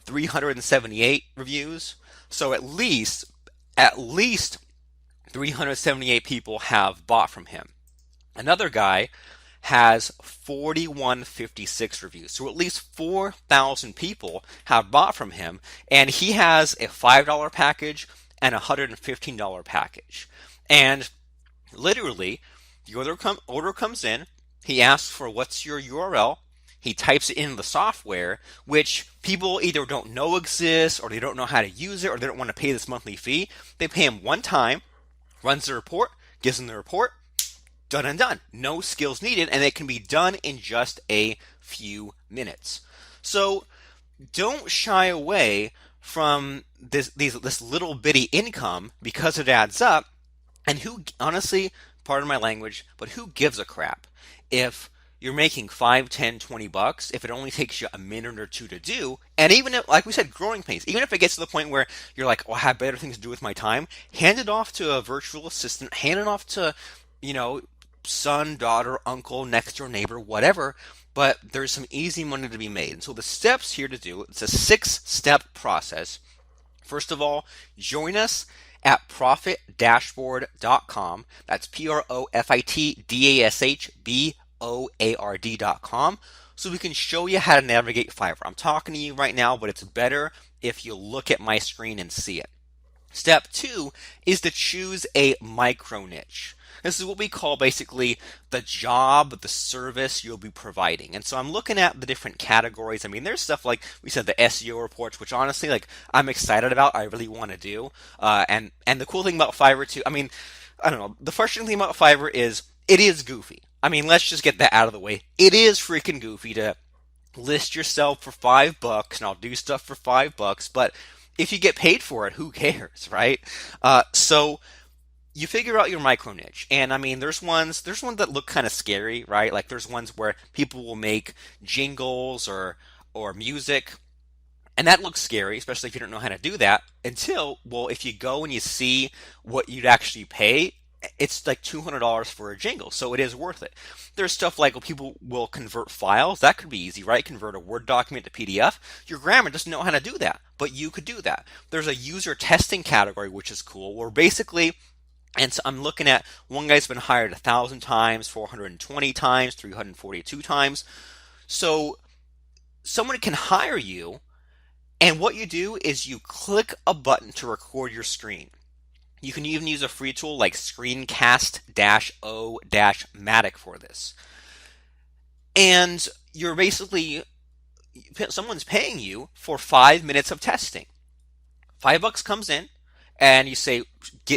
378 reviews. So at least 378 people have bought from him. Another guy has 4156 reviews. So at least 4,000 people have bought from him, and he has a $5 package and a $115 package. And literally, the order comes in, he asks for what's your URL, he types it in the software, which people either don't know exists, or they don't know how to use it, or they don't want to pay this monthly fee. They pay him one time, runs the report, gives them the report, done and done. No skills needed, and it can be done in just a few minutes. So don't shy away from this little bitty income because it adds up. And who, honestly, pardon my language, but who gives a crap if you're making 5, 10, 20 bucks, if it only takes you a minute or two to do, and even if, like we said, growing pains, even if it gets to the point where you're like, oh, I have better things to do with my time, hand it off to a virtual assistant, hand it off to, son, daughter, uncle, next door neighbor, whatever, but there's some easy money to be made. And so the steps here to do, it's a 6-step process. First of all, join us at profitdashboard.com. That's profitdashboard.com. So we can show you how to navigate Fiverr. I'm talking to you right now, but it's better if you look at my screen and see it. Step 2 is to choose a micro niche. This is what we call basically the job, the service you'll be providing. And so I'm looking at the different categories. I mean, there's stuff like we said, the SEO reports, which honestly, like, I'm excited about. I really want to do. And the cool thing about Fiverr too, I mean, I don't know. The frustrating thing about Fiverr is it is goofy. I mean, let's just get that out of the way. It is freaking goofy to list yourself for $5, and I'll do stuff for $5. But if you get paid for it, who cares, right? So you figure out your micro niche. And I mean, there's ones that look kind of scary, right? Like there's ones where people will make jingles or music, and that looks scary, especially if you don't know how to do that. Until, well, if you go and you see what you'd actually pay, it's like $200 for a jingle, so it is worth it. There's stuff like, well, people will convert files. That could be easy, right? Convert a Word document to PDF. Your grammar doesn't know how to do that, but you could do that. There's a user testing category, which is cool, where basically, and so I'm looking at one guy's been hired 1,000 times, 420 times, 342 times. So someone can hire you, and what you do is you click a button to record your screen. You can even use a free tool like Screencast-O-Matic for this. And you're basically, someone's paying you for 5 minutes of testing. $5 comes in, and you say,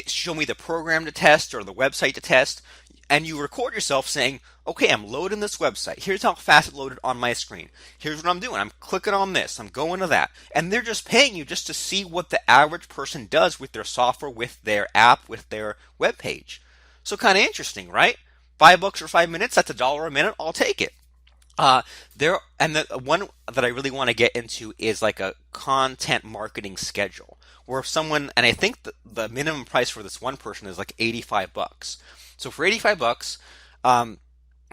show me the program to test or the website to test, and you record yourself saying, okay, I'm loading this website. Here's how fast it loaded on my screen. Here's what I'm doing. I'm clicking on this. I'm going to that. And they're just paying you just to see what the average person does with their software, with their app, with their web page. So kind of interesting, right? $5 for 5 minutes, that's $1 a minute. I'll take it. There and the one that I really want to get into is like a content marketing schedule, where if someone, and I think the minimum price for this one person is like $85. So for $85, um,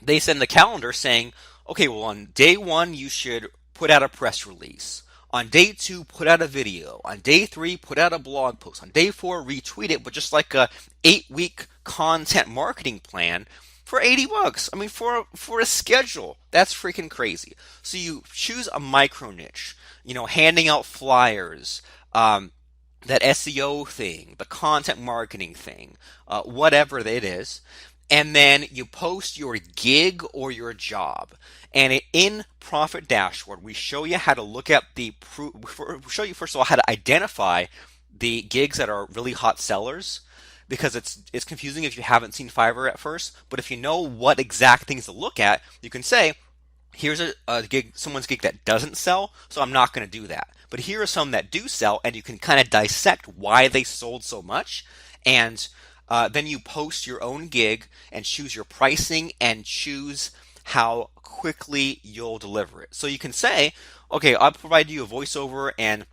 they send the calendar saying, okay, well, on day one you should put out a press release. On day two, put out a video. On day three, put out a blog post. On day four, retweet it, but just like a 8-week content marketing plan for $80. I mean, for a schedule, that's freaking crazy. So you choose a micro niche, handing out flyers, that SEO thing, the content marketing thing, whatever it is, and then you post your gig or your job. And in Profit Dashboard, we show you how to look at we show you first of all how to identify the gigs that are really hot sellers, because it's confusing if you haven't seen Fiverr at first. But if you know what exact things to look at, you can say, here's a gig, someone's gig that doesn't sell, so I'm not going to do that. But here are some that do sell, and you can kind of dissect why they sold so much. And then you post your own gig and choose your pricing and choose how quickly you'll deliver it. So you can say, okay, I'll provide you a voiceover, and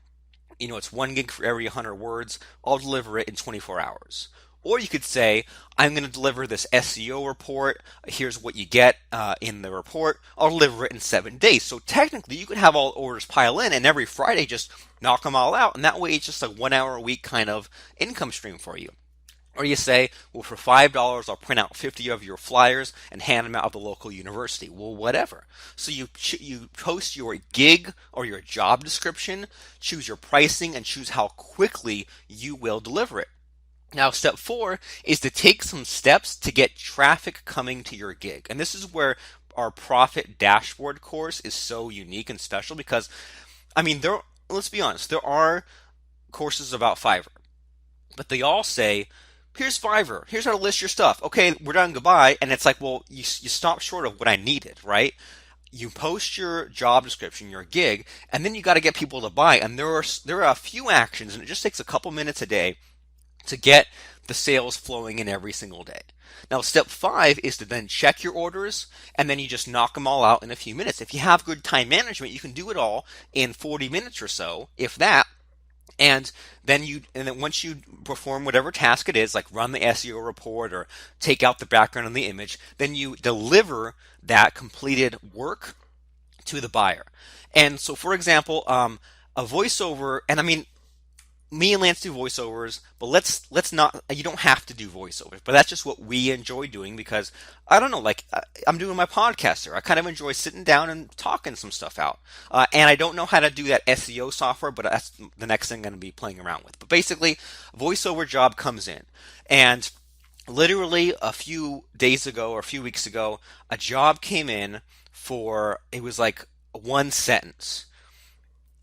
it's 1 gig for every 100 words. I'll deliver it in 24 hours. Or you could say, I'm going to deliver this SEO report. Here's what you get in the report. I'll deliver it in 7 days. So technically, you can have all orders pile in, and every Friday just knock them all out. And that way, it's just a 1 hour a week kind of income stream for you. Or you say, well, for $5, I'll print out 50 of your flyers and hand them out at the local university. Well, whatever. So you post your gig or your job description, choose your pricing, and choose how quickly you will deliver it. Now, step 4 is to take some steps to get traffic coming to your gig. And this is where our Profit Dashboard course is so unique and special, because, I mean, let's be honest, there are courses about Fiverr, but they all say, here's Fiverr, here's how to list your stuff. Okay, we're done, goodbye. And it's like, well, you stop short of what I needed, right? You post your job description, your gig, and then you got to get people to buy. And there are a few actions, and it just takes a couple minutes a day to get the sales flowing in every single day. Now, step 5 is to then check your orders, and then you just knock them all out in a few minutes. If you have good time management, you can do it all in 40 minutes or so, if that. And then once you perform whatever task it is, like run the SEO report or take out the background on the image, then you deliver that completed work to the buyer. And so, for example, a voiceover, and I mean, me and Lance do voiceovers, but let's not. You don't have to do voiceovers, but that's just what we enjoy doing, because I don't know, like I'm doing my podcast here. I kind of enjoy sitting down and talking some stuff out, and I don't know how to do that SEO software, but that's the next thing I'm going to be playing around with. But basically, voiceover job comes in, and literally a few days ago or a few weeks ago, a job came in it was like one sentence.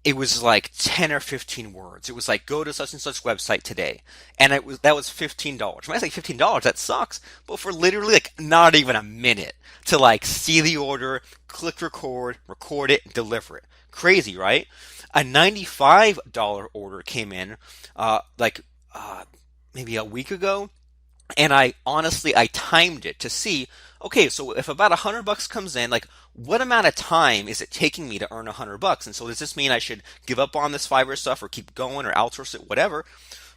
It was like 10 or 15 words. It was like, go to such and such website today. And that was $15. When I say $15, that sucks. But for literally like not even a minute to like see the order, click record it, deliver it. Crazy, right? A $95 order came in maybe a week ago. And I honestly, I timed it to see, okay, so if about $100 comes in, like what amount of time is it taking me to earn $100? And so does this mean I should give up on this Fiverr stuff or keep going or outsource it, whatever?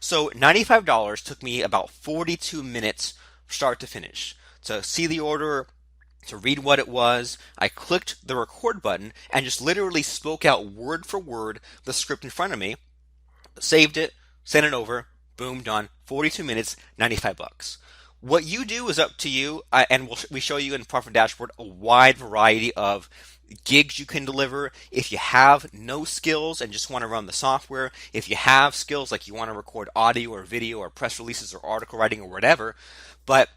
So $95 took me about 42 minutes start to finish to see the order, to read what it was. I clicked the record button and just literally spoke out word for word the script in front of me, saved it, sent it over, boom, done. 42 minutes, $95. What you do is up to you, and we show you in Profit Dashboard a wide variety of gigs you can deliver. If you have no skills and just want to run the software, if you have skills like you want to record audio or video or press releases or article writing or whatever, but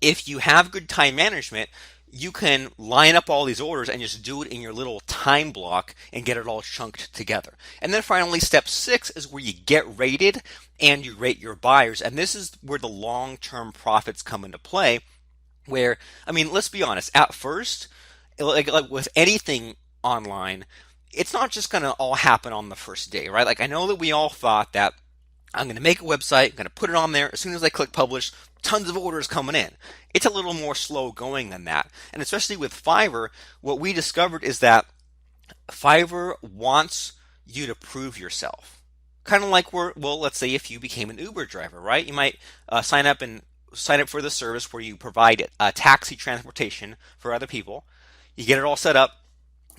if you have good time management, you can line up all these orders and just do it in your little time block and get it all chunked together. And then finally, step 6 is where you get rated and you rate your buyers. And this is where the long-term profits come into play. Where, I mean, let's be honest, at first, like with anything online, it's not just going to all happen on the first day, right? Like I know that we all thought that I'm going to make a website, I'm going to put it on there. As soon as I click publish, tons of orders coming in. It's a little more slow going than that. And especially with Fiverr, what we discovered is that Fiverr wants you to prove yourself. Kind of like well, let's say if you became an Uber driver, right? You might sign up for the service where you provide taxi transportation for other people. You get it all set up.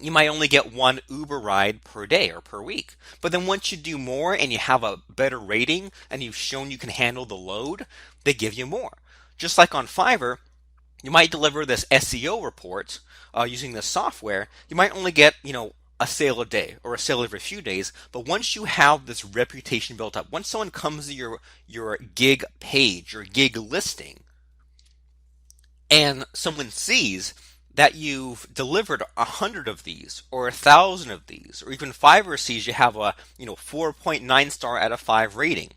You might only get one Uber ride per day or per week. But then once you do more and you have a better rating and you've shown you can handle the load, they give you more. Just like on Fiverr, you might deliver this SEO report using this software. You might only get, a sale a day or a sale every few days. But once you have this reputation built up, once someone comes to your gig page, your gig listing, and someone sees that you've delivered 100 of these or 1,000 of these, or even Fiverr sees you have a 4.9 star out of 5 rating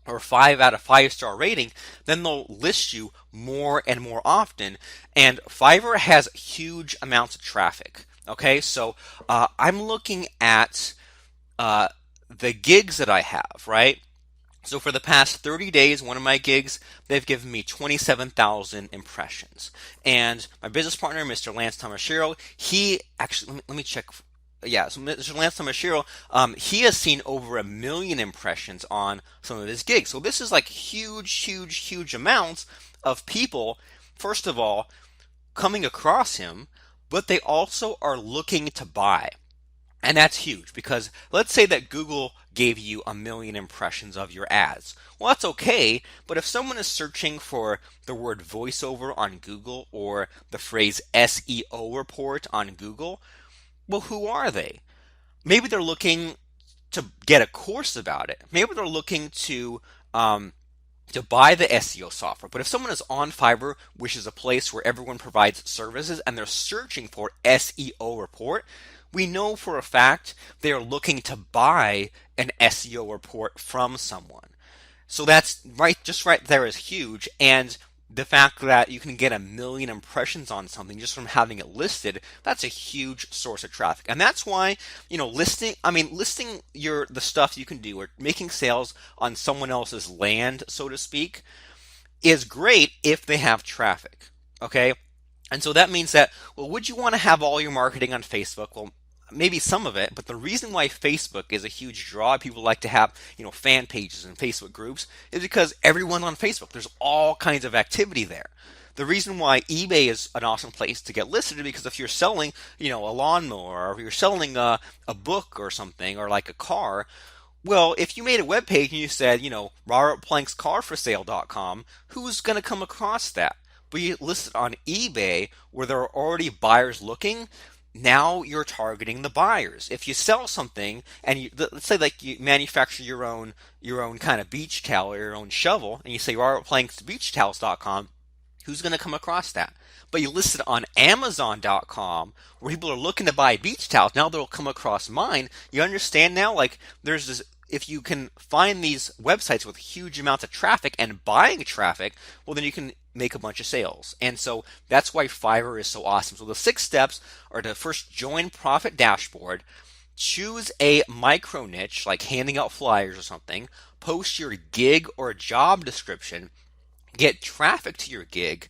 or 5 out of 5 star rating, then they'll list you more and more often. And Fiverr has huge amounts of traffic. Okay, so I'm looking at the gigs that I have, right? So for the past 30 days, one of my gigs, they've given me 27,000 impressions. And my business partner, Mr. Lance Tomashiro, he actually, let me check. Yeah, so Mr. Lance Tomashiro, he has seen over 1 million impressions on some of his gigs. So this is like huge amounts of people, first of all, coming across him, but they also are looking to buy. And that's huge because let's say that Google gave you 1 million impressions of your ads. Well, that's okay, but if someone is searching for the word voiceover on Google or the phrase SEO report on Google, well, who are they? Maybe they're looking to get a course about it. Maybe they're looking to buy the SEO software. But if someone is on Fiverr, which is a place where everyone provides services, and they're searching for SEO report, we know for a fact they are looking to buy an SEO report from someone. So that's just right there is huge. And the fact that you can get 1 million impressions on something just from having it listed, that's a huge source of traffic. And that's why, listing the stuff you can do or making sales on someone else's land, so to speak, is great if they have traffic. Okay? And so that means that, well, would you want to have all your marketing on Facebook? Well, maybe some of it, but the reason why Facebook is a huge draw, people like to have, fan pages and Facebook groups, is because everyone on Facebook, there's all kinds of activity there. The reason why eBay is an awesome place to get listed is because if you're selling, a lawnmower, or if you're selling a book or something, or like a car, well, if you made a web page and you said, RobertPlanksCarForSale.com, who's going to come across that? But you list it on eBay where there are already buyers looking. Now you're targeting the buyers. If you sell something and let's say like you manufacture your own kind of beach towel or your own shovel, and you say RobertPlanksBeachTowels.com, who's going to come across that? But you list it on Amazon.com where people are looking to buy beach towels. Now they'll come across mine. You understand now? Like there's this. If you can find these websites with huge amounts of traffic and buying traffic, well, then you can make a bunch of sales. And so that's why Fiverr is so awesome. So the 6 steps are to first join Profit Dashboard, choose a micro niche like handing out flyers or something, post your gig or job description, get traffic to your gig,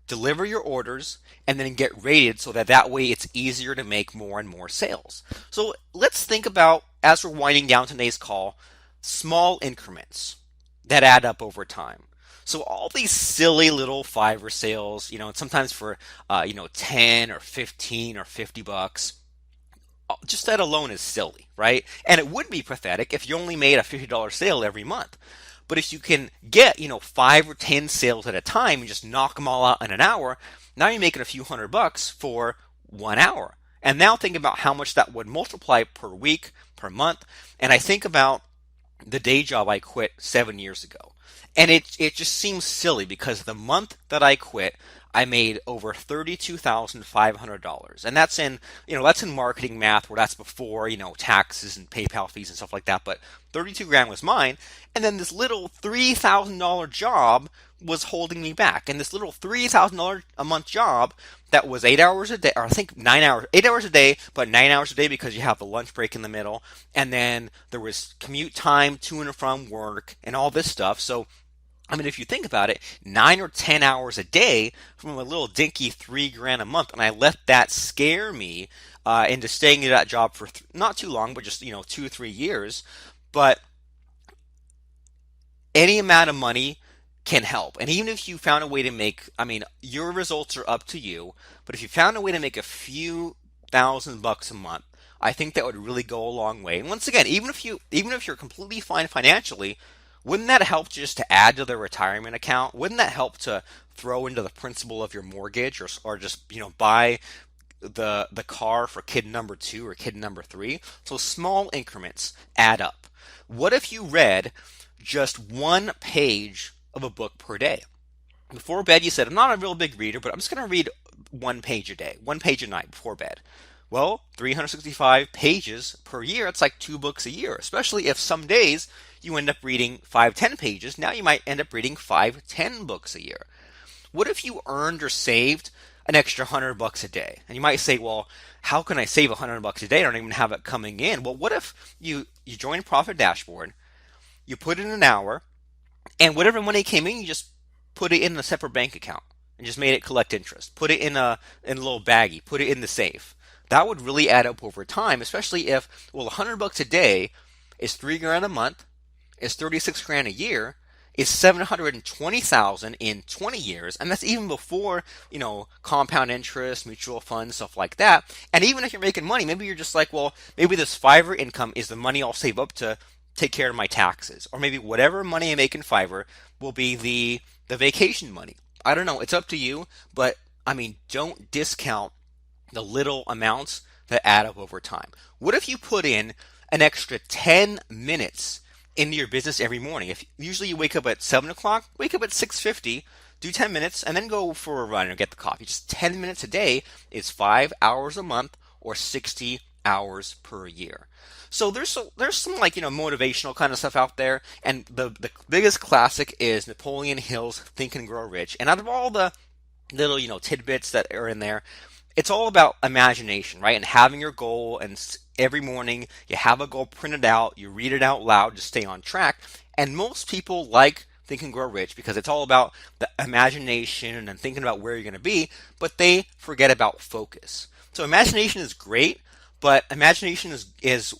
deliver your orders, and then get rated so that that way it's easier to make more and more sales. So let's think about, as we're winding down today's call, small increments that add up over time. So all these silly little Fiverr sales, and sometimes for 10 or 15 or $50, just that alone is silly, right? And it would be pathetic if you only made a $50 sale every month. But if you can get, 5 or 10 sales at a time and just knock them all out in an hour, now you're making a few $100 for 1 hour. And now think about how much that would multiply per week, per month. And I think about the day job I quit 7 years ago. And it just seems silly because the month that I quit, I made over $32,500. And that's in marketing math, where that's before, taxes and PayPal fees and stuff like that. But 32 grand was mine. And then this little $3,000 job was holding me back. And this little $3,000 a month job that was 8 hours a day, or I think 9 hours, 8 hours a day, but 9 hours a day because you have the lunch break in the middle. And then there was commute time to and from work and all this stuff. So if you think about it, 9 or 10 hours a day from a little dinky 3 grand a month, and I let that scare me into staying in that job for not too long, but just 2 or 3 years. But any amount of money can help. And even if you found a way to make, your results are up to you, but if you found a way to make a few $1,000s a month, I think that would really go a long way. And once again, even if you're completely fine financially, wouldn't that help just to add to the retirement account? Wouldn't that help to throw into the principal of your mortgage, or just buy the car for kid number 2 or kid number 3? So small increments add up. What if you read just one page of a book per day? Before bed, you said, I'm not a real big reader, but I'm just going to read one page a day, one page a night before bed. Well, 365 pages per year, it's like 2 books a year, especially if some days you end up reading 5, 10 pages. Now you might end up reading 5, 10 books a year. What if you earned or saved an extra $100 a day? And you might say, well, how can I save $100 a day? I don't even have it coming in. Well, what if you join Profit Dashboard, you put in an hour, and whatever money came in, you just put it in a separate bank account and just made it collect interest. Put it in a little baggie, put it in the safe. That would really add up over time, especially if, well, $100 a day is 3 grand a month, is 36 grand a year, is 720,000 in 20 years, and that's even before, compound interest, mutual funds, stuff like that. And even if you're making money, maybe you're just like, well, maybe this Fiverr income is the money I'll save up to take care of my taxes, or maybe whatever money I make in Fiverr will be the vacation money. I don't know, it's up to you, but don't discount the little amounts that add up over time. What if you put in an extra 10 minutes into your business every morning? If usually you wake up at 7 o'clock, wake up at 6:50, do 10 minutes, and then go for a run or get the coffee. Just 10 minutes a day is 5 hours a month, or 60 hours per year. So there's some motivational kind of stuff out there, and the biggest classic is Napoleon Hill's Think and Grow Rich. And out of all the little tidbits that are in there, it's all about imagination, right? And having your goal, and every morning you have a goal printed out, you read it out loud to stay on track. And most people like Think and Grow Rich because it's all about the imagination and thinking about where you're going to be, but they forget about focus. So imagination is great, but imagination is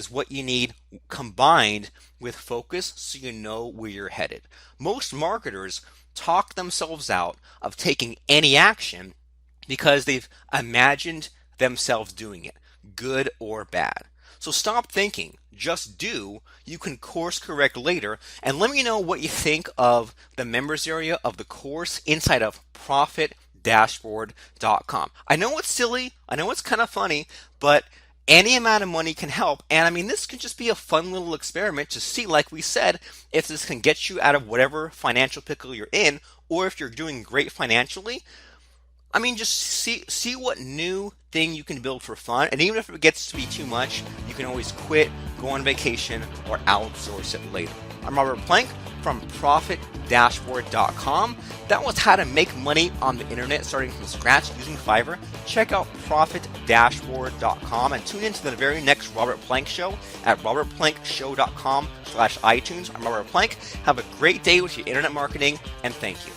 what you need combined with focus, so you know where you're headed. Most marketers talk themselves out of taking any action because they've imagined themselves doing it, good or bad. So stop thinking, just do. You can course correct later. And let me know what you think of the members area of the course inside of profitdashboard.com. I know it's silly, I know it's kind of funny, but any amount of money can help. And this could just be a fun little experiment to see, like we said, if this can get you out of whatever financial pickle you're in, or if you're doing great financially, I mean, just see what new thing you can build for fun, and even if it gets to be too much, you can always quit, go on vacation, or outsource it later. I'm Robert Plank from ProfitDashboard.com. That was how to make money on the internet starting from scratch using Fiverr. Check out ProfitDashboard.com and tune in to the very next Robert Plank Show at robertplankshow.com/iTunes. I'm Robert Plank. Have a great day with your internet marketing, and thank you.